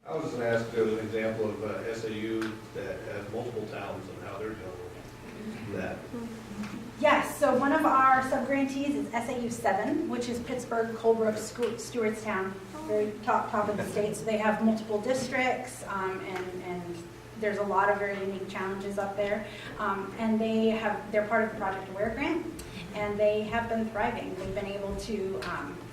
I was going to ask an example of SAU that has multiple towns and how they're dealing with that. Yes, so one of our sub-grantees is SAU 7, which is Pittsburgh, Colebrook, Stewartstown, very top of the state. So they have multiple districts, and there's a lot of very unique challenges up there. And they're part of the Project Aware grant, and they have been thriving. They've been able to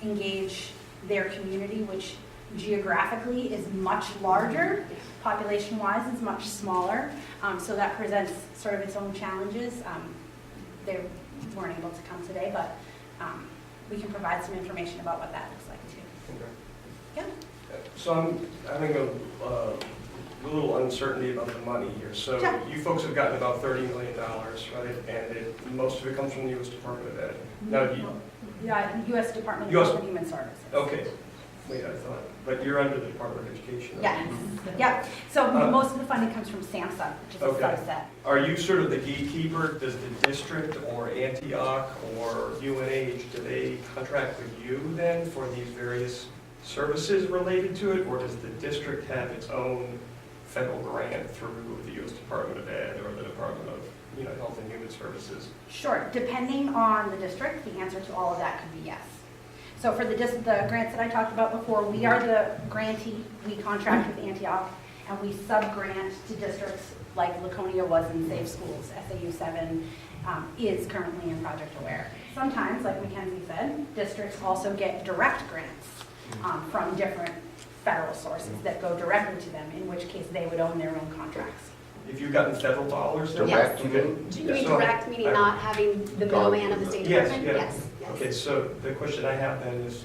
engage their community, which geographically is much larger, population-wise is much smaller. So that presents sort of its own challenges. They weren't able to come today, but we can provide some information about what that looks like too. Okay. Yeah. So I'm having a little uncertainty about the money here. So Sure. you folks have gotten about $30 million, right? And most of it comes from the U.S. Department of Ed. Now, Yeah, U.S. Department US of Human Services. okay. Wait, I thought, but you're under the Department of Education. Yeah, yeah. So most of the funding comes from SAMHSA, which is a Okay. subset. Are you sort of the gatekeeper? Does the district or Antioch or UNH, do they contract with you then for these various services related to it? Or does the district have its own federal grant through the U.S. Department of Ed or the Department of Health and Human Services? Sure, depending on the district, the answer to all of that could be yes. So for the grants that I talked about before, we are the grantee, we contract with Antioch, and we sub-grant to districts like Laconia was in Safe Schools. SAU 7 is currently in Project Aware. Sometimes, like Mackenzie said, districts also get direct grants from different federal sources that go directly to them, in which case they would own their own contracts. If you've gotten federal dollars? Direct, you you get- mean? Do you mean So- direct, meaning not having the middleman of the State Yes, Department? yeah. Yes. Okay, so the question I have then is,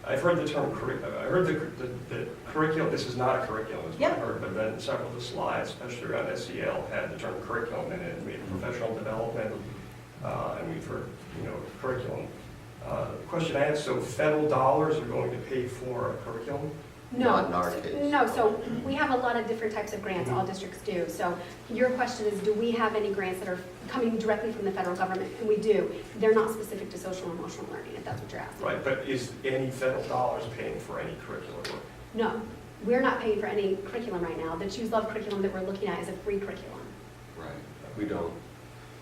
I've heard the term I heard the curriculum, this is not a curriculum, is what I Yep. heard, but then several of the slides, especially around SEL, had the term curriculum in it, maybe professional development, and we've heard, curriculum. The question I have, so federal dollars are going to pay for a curriculum? Not in No, our case. no, so we have a lot of different types of grants, all districts do. So your question is, do we have any grants that are coming directly from the federal government? And we do. They're not specific to social and emotional learning, if that's what you're asking. Right, but is any federal dollars paying for any curriculum work? No, we're not paying for any curriculum right now. The Choose Love curriculum that we're looking at is a free curriculum. Right, we don't.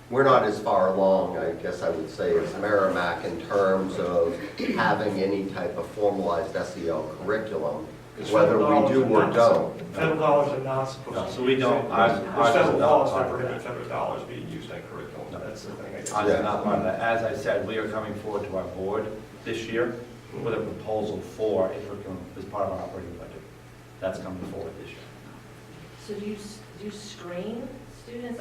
We're not as far along, I guess I would say, as Merrimack in terms of having any type of formalized SEL curriculum, Because whether federal we do dollars are or not- don't. Federal dollars are not supposed to. No, be so we used don't- in- ours There's is federal not laws part that of prohibit that. federal dollars being used in curriculum. No. That's the thing, I guess. Ours is not part of that. As I said, we are coming forward to our board this year with a proposal for a curriculum as part of our operating budget. That's coming forward this year. So do you screen students?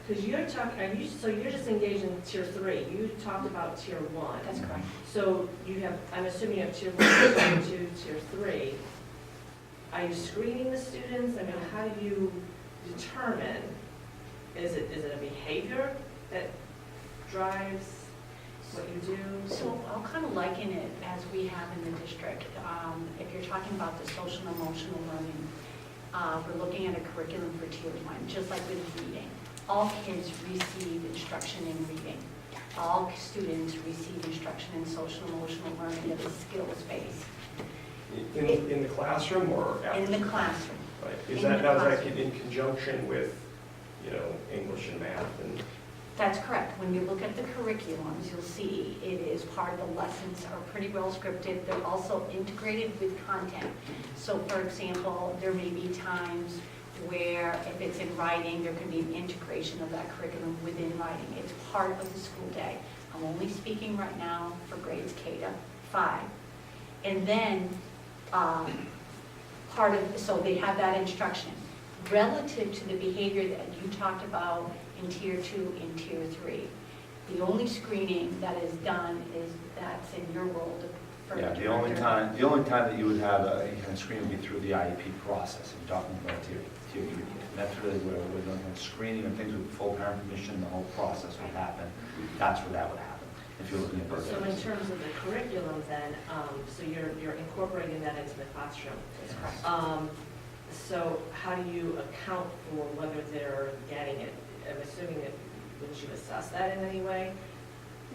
Because you're talking, so you're just engaged in tier 3. You talked about tier 1. That's correct. So you have, I'm assuming you have tier 1, tier 2, tier 3. Are you screening the students? I mean, how do you determine, is it a behavior that drives what you do? So I'll kind of liken it as we have in the district. If you're talking about the social and emotional learning, we're looking at a curriculum for tier 1, just like with reading. All kids receive instruction in reading. All students receive instruction in social and emotional learning that is skills-based In the classroom or after? in the classroom. Right, is in that, the now is that classroom. in conjunction with, English and math and? That's correct. When you look at the curriculums, you'll see it is part of the lessons are pretty well scripted. They're also integrated with content. So for example, there may be times where if it's in writing, there can be an integration of that curriculum within writing. It's part of the school day. I'm only speaking right now for grades K to 5. And then so they have that instruction. Relative to the behavior that you talked about in tier 2 and tier 3, the only screening that is done is that's in your world. For Yeah, the only time that you would have a kind of screening would be through the IEP process. If you're talking about tier 3. And that's really where we're doing kind of screening and things with full parent permission, the whole process would happen. That's where that would happen. If you're looking at birth So in rates. terms of the curriculum then, so you're incorporating that into the classroom. That's correct. So how do you account for whether they're getting it? I'm assuming that, would you assess that in any way?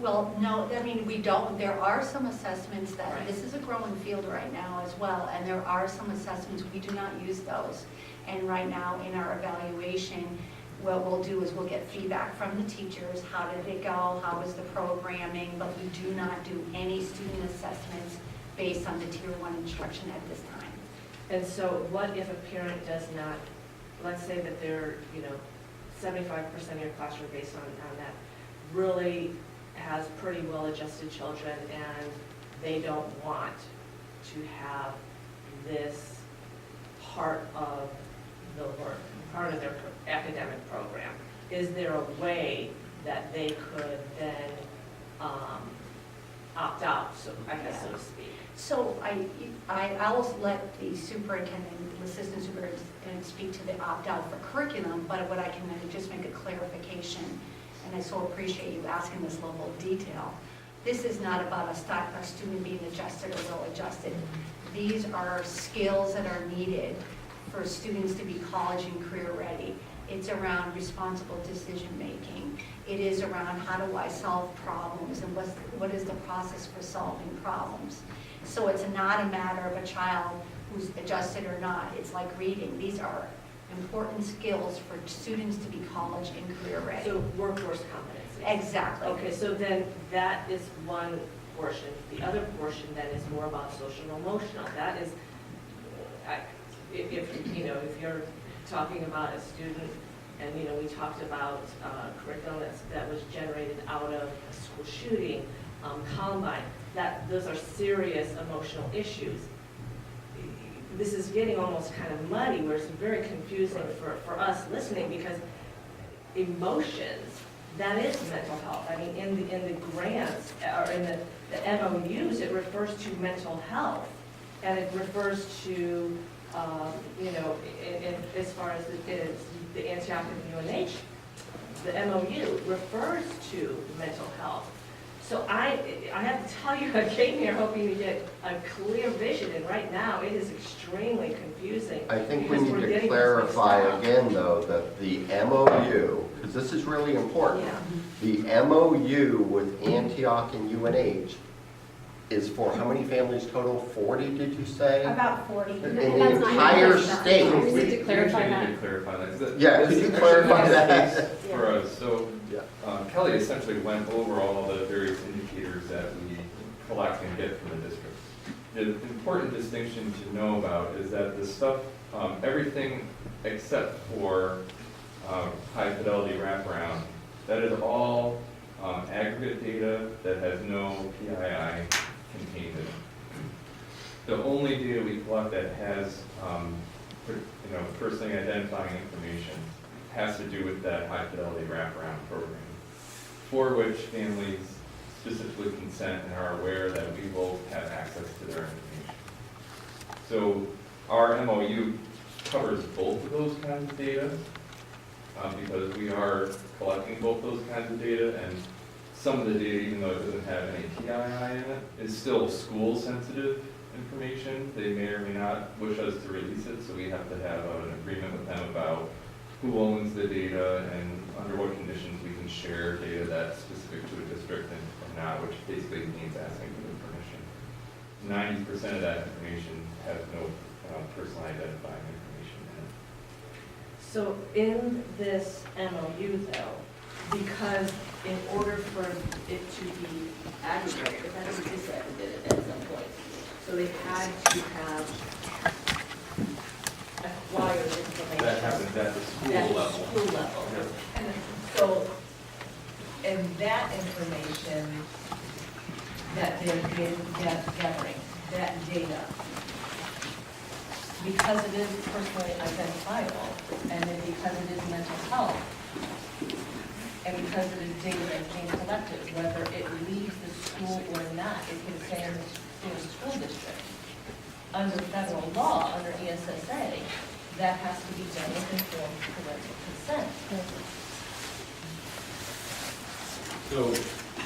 Well, no, I mean, we don't, there are some assessments that, Right. this is a growing field right now as well, and there are some assessments, we do not use those. And right now, in our evaluation, what we'll do is we'll get feedback from the teachers, how did it go, how was the programming, but we do not do any student assessments based on the Tier 1 instruction at this time. And so what if a parent does not, let's say that they're, 75% of your classroom based on that, really has pretty well-adjusted children and they don't want to have this part of the work, part of their academic program. Is there a way that they could then opt out, so I guess, so to speak? So I will let the superintendent, assistant superintendent speak to the opt-out for curriculum, but what I can just make a clarification, and I so appreciate you asking this level of detail. This is not about a student being adjusted or well-adjusted. These are skills that are needed for students to be college and career ready. It's around responsible decision-making. It is around how do I solve problems and what is the process for solving problems. So it's not a matter of a child who's adjusted or not. It's like reading. These are important skills for students to be college and career ready. So workforce competency. Exactly. Okay, so then that is one portion. The other portion then is more about social and emotional. That is, if you're talking about a student, and we talked about curriculum that was generated out of a school shooting, Columbine, those are serious emotional issues. This is getting almost kind of muddy, where it's very confusing for us listening, because emotions, that is mental health. I mean, in the grants, or in the MOUs, it refers to mental health, and it refers to, as far as the Antioch and UNH, the MOU refers to mental health. So I have to tell you, I came here hoping to get a clear vision, and right now it is extremely confusing. I think we because need we're to getting this clarify mixed up. again, though, that the MOU, because this is really important. Yeah. The MOU with Antioch and UNH is for how many families total? 40, did you say? About 40. In That's the not entire even- state? We need to clarify that. Yeah, could you clarify that? For us, so Yeah. Kelly essentially went over all the various indicators that we collect and get from the districts. The important distinction to know about is that the stuff, everything except for high fidelity wraparound, that is all aggregate data that has no PII contained in it. The only data we collect that has, personally identifying information has to do with that high fidelity wraparound program, for which families specifically consent and are aware that we will have access to their information. So our MOU covers both of those kinds of data, because we are collecting both those kinds of data, and some of the data, even though it doesn't have any PII in it, is still school-sensitive information. They may or may not wish us to release it, so we have to have an agreement with them about who owns the data and under what conditions we can share data that's specific to a district and not, which basically means asking for the permission. 90% of that information has no personal identifying information in it. So in this MOU though, because in order for it to be aggregated, it had to be disaggregated at some point. So they had to have acquired information. That happens at the school At the level. school level. Yeah. And so, and that information that they're gathering, that data, because it is personally identifiable, and then because it is mental health, and because it is data that's being collected, whether it leaves the school or not, it can stay in the school district. Under federal law, under ESSA, that has to be done with informed parental consent. So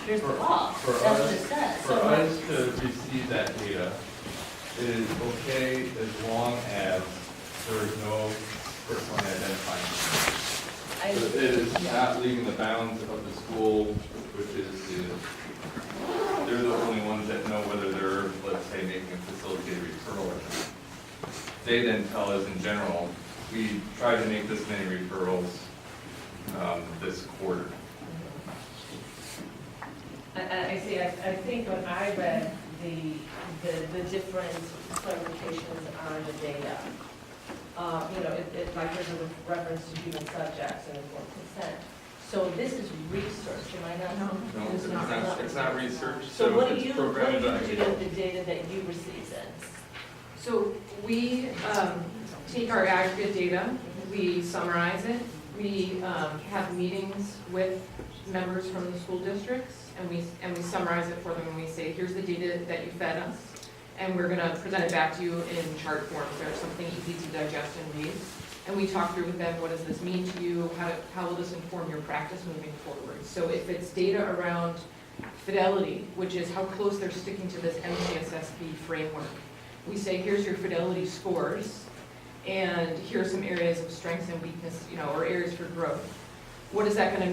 Here's the law, for that's what us- it says. For So us to receive that data, it is okay as long as there is no personally identifying. I- So it is yeah. not leaving the bounds of the school, which is the data intel is in general, we try to make this many referrals this quarter. I see, I think when I read the different clarifications on the data, like there's a reference to human subjects and informed consent. So this is research, am I not? No, it's not research, So what do it's you programmed do evaluation. with the data that you receive then? So we take our aggregate data, we summarize it, we have meetings with members from the school districts, and we summarize it for them, and we say, here's the data that you fed us, and we're gonna present it back to you in chart form, so it's something easy to digest and read. And we talk through with them, what does this mean to you, how will this inform your practice moving forward? So if it's data around fidelity, which is how close they're sticking to this MCSSB framework, we say, here's your fidelity scores, and here's some areas of strengths and weakness, or areas for growth. What is that gonna,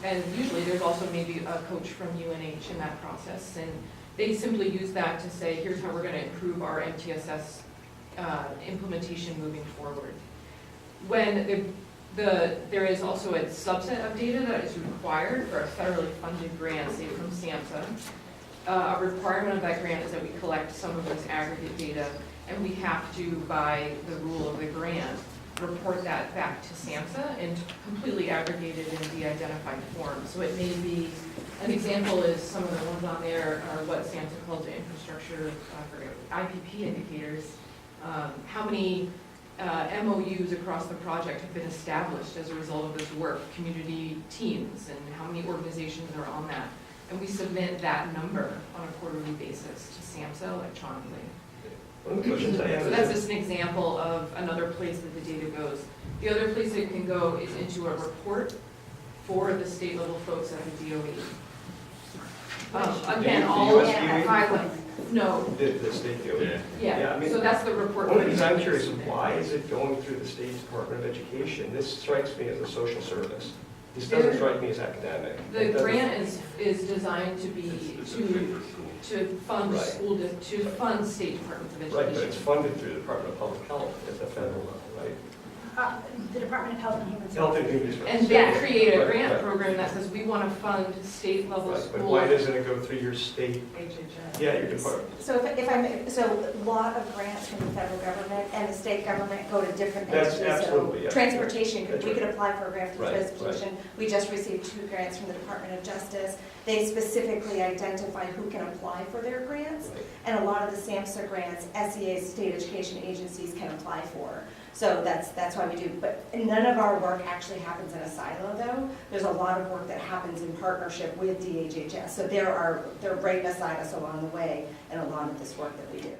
and usually there's also maybe a coach from UNH in that process, and they simply use that to say, here's how we're gonna improve our MTSS implementation moving forward. When there is also a subset of data that is required for a federally funded grant, say from SAMHSA, a requirement of that grant is that we collect some of this aggregate data, and we have to, by the rule of the grant, report that back to SAMHSA in completely aggregated and de-identified form. So it may be, an example is some of the ones on there are what SAMHSA calls the infrastructure, IPP indicators. How many MOUs across the project have been established as a result of this work, community teams, and how many organizations are on that. And we submit that number on a quarterly basis to SAMHSA electronically. One of the questions I have So is, that's just an example of another place that the data goes. The other place it can go is into a report for the state level folks at the DOE. Again, The all US DOE? highlights. No, the state DOE. Yeah. Yeah, I mean, so that's the report. One of the things I'm curious, why is it going through the State Department of Education? This strikes me as a social service. This doesn't strike me as academic. The It doesn't- grant is designed to be, to fund Right. to fund state departments of Right, but it's education. funded through the Department of Public Health at the federal level, right? The Department of Health and Human Health and Services. Human And Services. they create a Right, grant right. program that says, we want to fund state level Right, schools. but why doesn't it go through your state, HHS. yeah, your department? So if I may, so a lot of grants from the federal government and the state government go to different That's entities. absolutely, So yeah. transportation, That's we right. could apply for a grant through Right, transportation. We just received 2 grants from the Department of Justice. They specifically identify who can apply for their grants. Right. And a lot of the SAMHSA grants, SEA's state education agencies can apply for. So that's why we do, but none of our work actually happens in a silo though. There's a lot of work that happens in partnership with DHHS. So they're right beside us along the way in a lot of this work that we do.